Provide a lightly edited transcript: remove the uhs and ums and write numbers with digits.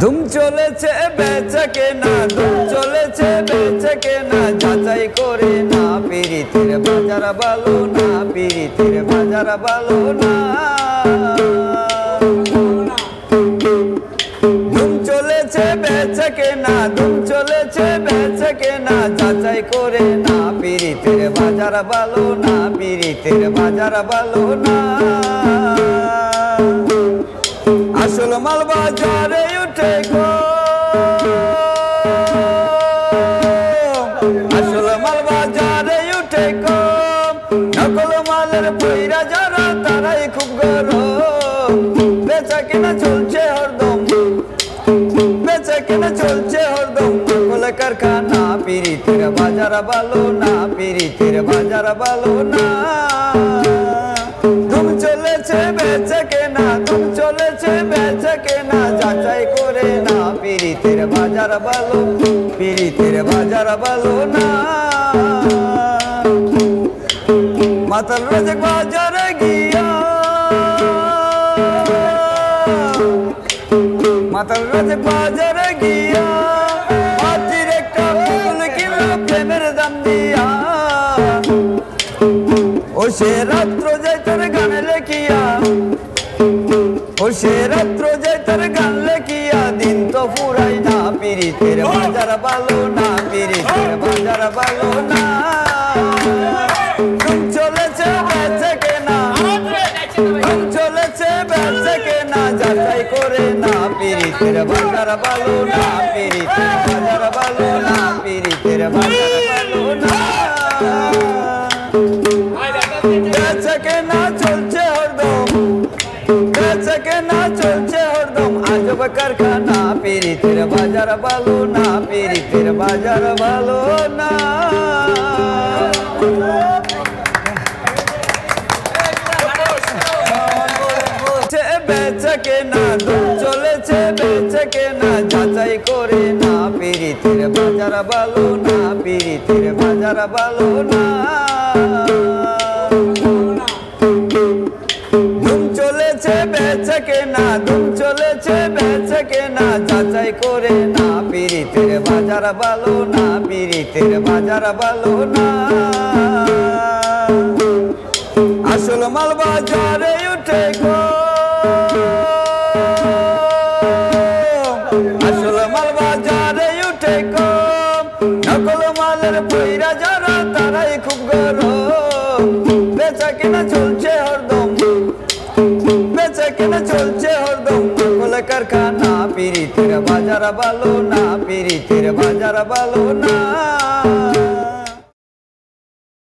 ধুম চলেছে বেচে কেনা, ধুম চলেছে বেচে কেনা, যাচাই করে না পিরিতের বাজার ভালো না, পিরিতের বাজার ভালো না। ধুম চলেছে বেচে কেনা, ধুম চলেছে বেচে কেনা, যাচাই করে না পিরিতের বাজার ভালো না, পিরিতের বাজার ভালো না। আসল মাল বাজারে উঠে গো, আসল মাল বাজারে উঠে গো, নকল মালের পয়রা যারা তারাই খুব গরম। বেচা কেনা চলছে হরদম, বেচা কেনা চলছে হরদম, নকল কারখানা, পিরিতের বাজার ভালো না, পিরিতের বাজার ভালো না। ধুম চলেছে বেচে কেনা, ধুম চলেছে বেচে কেনা, যাচাই করে না পিরিতের বাজার ভালো, পিরিতের বাজার ভালো না। মাতাল রাজেক বাজারে গিয়া, মাতাল রাজেক বাজারে গিয়া, হাতির একটা ফুল কিনলো প্রেমের দাম দিয়া। ও সে রাত্র যাই তোর গান লেখিয়া, ও সে রাত্র যাই তোর গান লেখিয়া, দিন তো ফুরাই না পিরিতের বাজার ভালো না, পিরিতের বাজার ভালো না। ধুম চলেছে বেচে কেনা, ধুম চলেছে বেচে কেনা, যাচাই করে না পিরিতের বাজার ভালো না, পিরিতের বাজার ভালো না, পিরিতের বাজার ভালো না। বেচে কেনা চলছে হরদম, বেচে কেনা চলছে হরদম, আজব কারখানা, পিরিতের বাজার ভালো না, পিরিতের বাজার ভালো না। বেচে কেনা, ধুম চলেছে বেচে কেনা, যাচাই করে না পিরিতের বাজার ভালো না, পিরিতের বাজার ভালো না। ধুম চলেছে বেচে কেনা, ধুম চলেছে বেচে কেনা, যাচাই করে না পিরিতের বাজার ভালো না, পিরিতের বাজার ভালো না। আসল মাল বাজারে উঠে গো, আসল মাল বাজারে উঠে গো, নকল মালের পয়রা যারা তারাই খুব গরম। বেচা কেনা চলছে হরদম, বেচা কেনা চলছে হরদম, নকল কারখানা, পিরিতের বাজার ভালো না, পিরিতের বাজার ভালো না।